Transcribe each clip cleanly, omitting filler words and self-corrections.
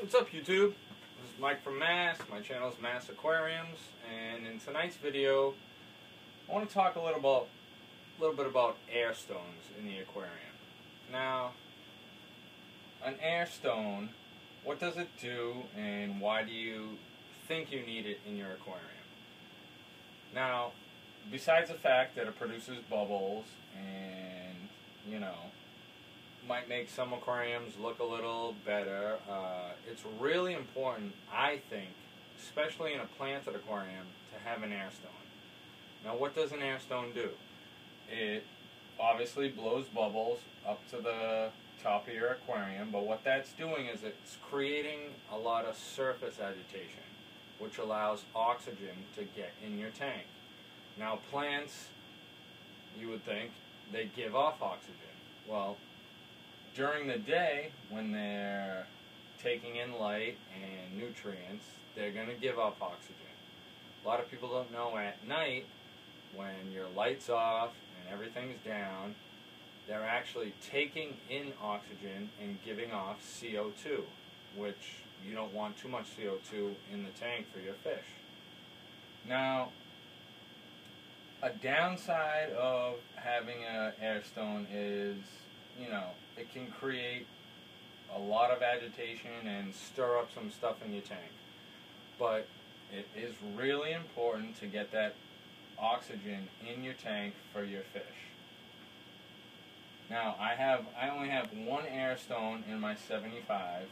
What's up, YouTube? This is Mike from Mass. My channel is Mass Aquariums, and in tonight's video, I want to talk a little bit about air stones in the aquarium. Now, an air stone, what does it do, and why do you think you need it in your aquarium? Now, besides the fact that it produces bubbles and, might make some aquariums look a little better, it's really important, I think, especially in a planted aquarium, to have an air stone. Now, what does an air stone do? It obviously blows bubbles up to the top of your aquarium, but what that's doing is it's creating a lot of surface agitation, which allows oxygen to get in your tank. Now, plants, you would think, they give off oxygen. Well, during the day, when they're taking in light and nutrients, they're going to give off oxygen. A lot of people don't know at night, when your light's off and everything's down, they're actually taking in oxygen and giving off CO2, which you don't want too much CO2 in the tank for your fish. Now, a downside of having an air stone is, it can create a lot of agitation and stir up some stuff in your tank. But it is really important to get that oxygen in your tank for your fish. Now, I only have one air stone in my 75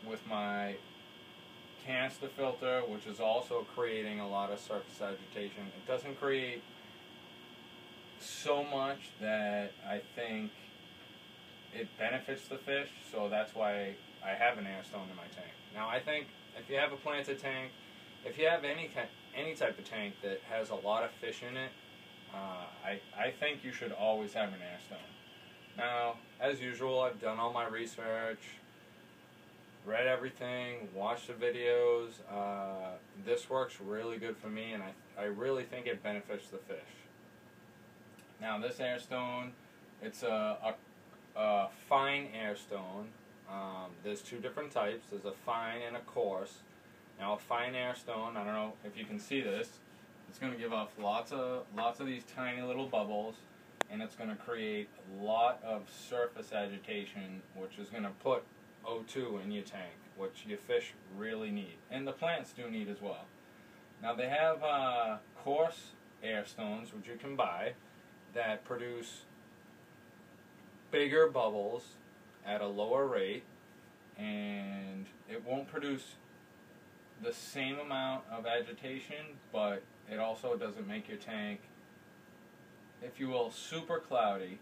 with my canister filter, which is also creating a lot of surface agitation. It doesn't create so much that I think it benefits the fish, so that's why I have an air stone in my tank. Now, I think if you have a planted tank, if you have any type of tank that has a lot of fish in it, I think you should always have an air stone. Now, as usual, I've done all my research, read everything, watched the videos. This works really good for me, and I really think it benefits the fish. Now, this air stone, it's a fine air stone. There's two different types. There's a fine and a coarse. Now, a fine air stone, I don't know if you can see this, it's going to give off lots of these tiny little bubbles, and it's going to create a lot of surface agitation, which is going to put O2 in your tank, which your fish really need, and the plants do need as well. Now, they have coarse air stones, which you can buy, that produce bigger bubbles at a lower rate, and it won't produce the same amount of agitation, but it also doesn't make your tank, if you will, super cloudy.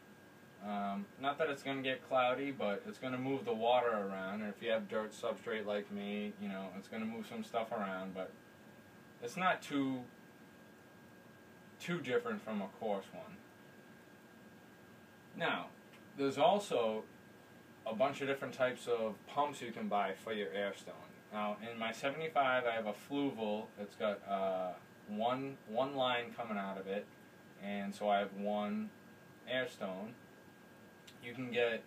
Not that it's going to get cloudy, but it's going to move the water around, and if you have dirt substrate like me, it's going to move some stuff around, but it's not too different from a coarse one. Now, there's also a bunch of different types of pumps you can buy for your air stone. Now, in my 75, I have a fluval. It's got one line coming out of it, and so I have one air stone. You can get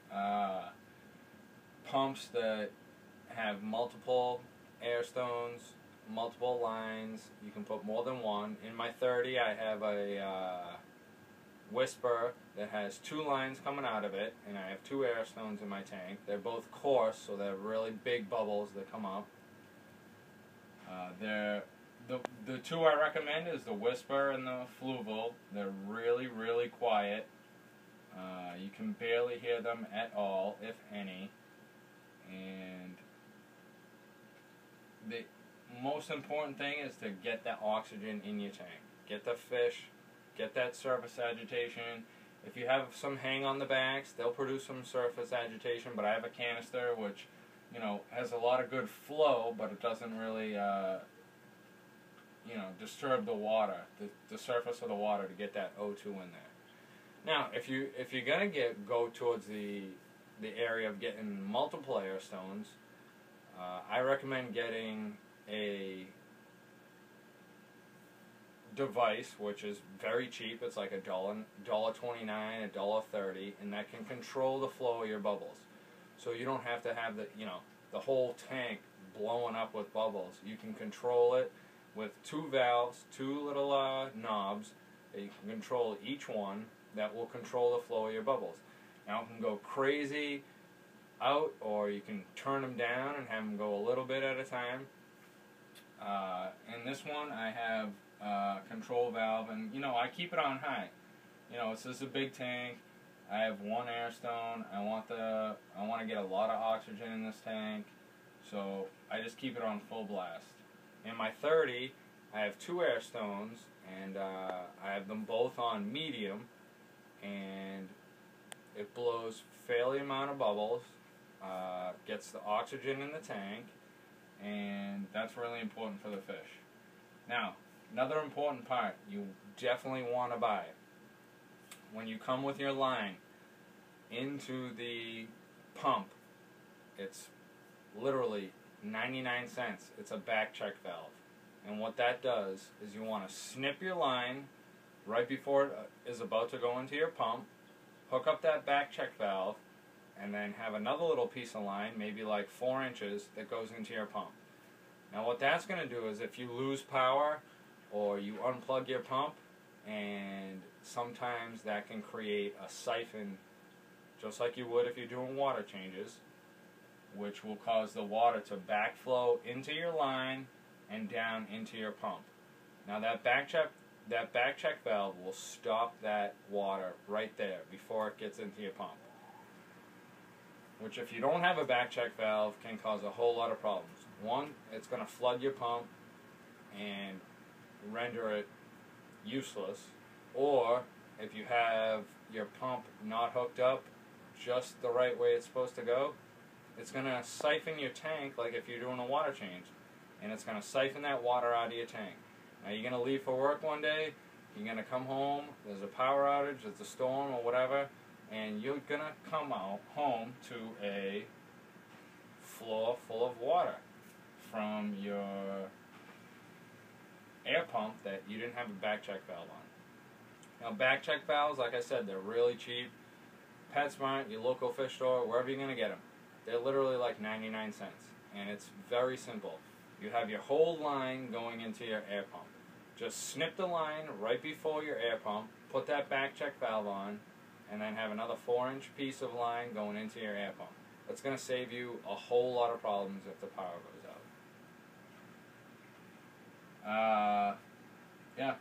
pumps that have multiple air stones, multiple lines. You can put more than one. In my 30, I have a Whisper that has two lines coming out of it, and I have two air stones in my tank. They're both coarse, so they're really big bubbles that come up. The two I recommend is the Whisper and the Fluval. They're really, really quiet. You can barely hear them at all, if any. And the most important thing is to get that oxygen in your tank. Get the fish, get that surface agitation. If you have some hang on the backs, they'll produce some surface agitation, but I have a canister which, has a lot of good flow, but it doesn't really, disturb the water, the surface of the water, to get that O2 in there. Now, if you're gonna go towards the area of getting multiple air stones, I recommend getting a device which is very cheap. It's like $1.29, $1.30, and that can control the flow of your bubbles. So you don't have to have the the whole tank blowing up with bubbles. You can control it with 2 valves, 2 little knobs that you can control each one that will control the flow of your bubbles. Now it can go crazy out, or you can turn them down and have them go a little bit at a time. In this one I have control valve, and you know, I keep it on high. You know, this is a big tank. I have 1 air stone. I want to get a lot of oxygen in this tank, so I just keep it on full blast. In my 30, I have 2 air stones, and I have them both on medium, and it blows fairly amount of bubbles, gets the oxygen in the tank, and that's really important for the fish. Now, another important part you definitely want to buy. When you come with your line into the pump, it's literally 99 cents. It's a back check valve. And what that does is you want to snip your line right before it is about to go into your pump, hook up that back check valve, and then have another little piece of line, maybe like 4 inches, that goes into your pump. Now what that's going to do is if you lose power or you unplug your pump, and sometimes that can create a siphon, just like you would if you're doing water changes, which will cause the water to backflow into your line and down into your pump. Now that back check valve will stop that water right there before it gets into your pump, which if you don't have a back check valve can cause a whole lot of problems. One, it's going to flood your pump and render it useless, or if you have your pump not hooked up just the right way it's supposed to go, it's going to siphon your tank like if you're doing a water change, and it's going to siphon that water out of your tank. Now you're going to leave for work one day, you're going to come home, there's a power outage, there's a storm or whatever, and you're going to come out home to a floor full of water from your air pump that you didn't have a back check valve on. Now back check valves, like I said, they're really cheap. PetSmart, your local fish store, wherever you're going to get them. They're literally like 99 cents. And it's very simple. You have your whole line going into your air pump. Just snip the line right before your air pump, put that back check valve on, and then have another 4-inch piece of line going into your air pump. That's going to save you a whole lot of problems if the power goes out. Yeah.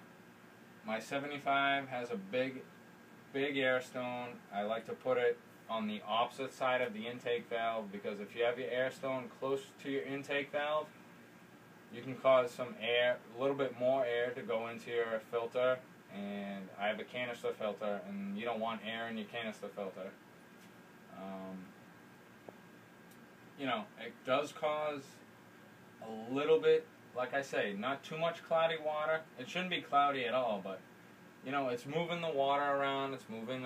My 75 has a big air stone. I like to put it on the opposite side of the intake valve, because if you have your air stone close to your intake valve, you can cause some air, a little bit more air to go into your filter, and I have a canister filter, and you don't want air in your canister filter. You know, it does cause a little bit, like I say, not too much cloudy water. It shouldn't be cloudy at all, but you know, it's moving the water around, it's moving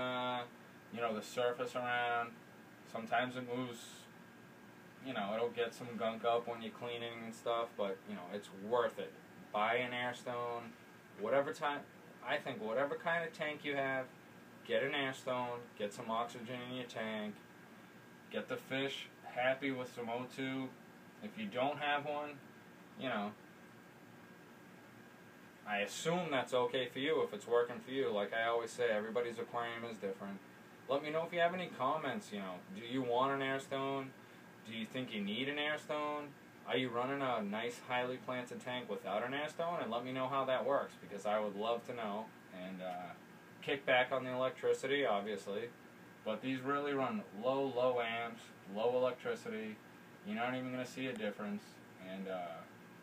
you know, the surface around. Sometimes it moves, you know, it'll get some gunk up when you're cleaning and stuff, but you know, it's worth it. Buy an air stone, I think whatever kind of tank you have, get an air stone, get some oxygen in your tank, get the fish happy with some O2. If you don't have one, you know, I assume that's okay for you if it's working for you. Like I always say, everybody's aquarium is different. Let me know if you have any comments, you know. Do you want an air stone? Do you think you need an air stone? Are you running a nice, highly planted tank without an air stone? And let me know how that works, because I would love to know. And kick back on the electricity, obviously. But these really run low amps, low electricity. You're not even going to see a difference. And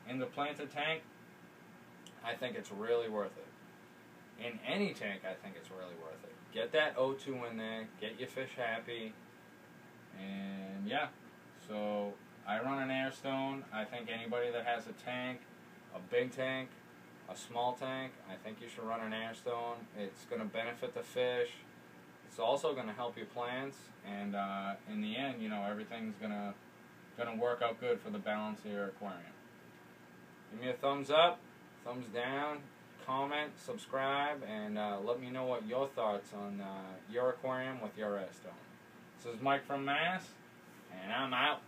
in the planted tank, I think it's really worth it. In any tank, I think it's really worth it. Get that O2 in there, get your fish happy, and yeah. So I run an air stone. I think anybody that has a tank, a big tank, a small tank, I think you should run an air stone. It's going to benefit the fish. It's also going to help your plants, and in the end, you know, everything's gonna work out good for the balance of your aquarium. Give me a thumbs up, thumbs down, comment, subscribe, and let me know what your thoughts on your aquarium with your air stone. This is Mike from Mass, and I'm out.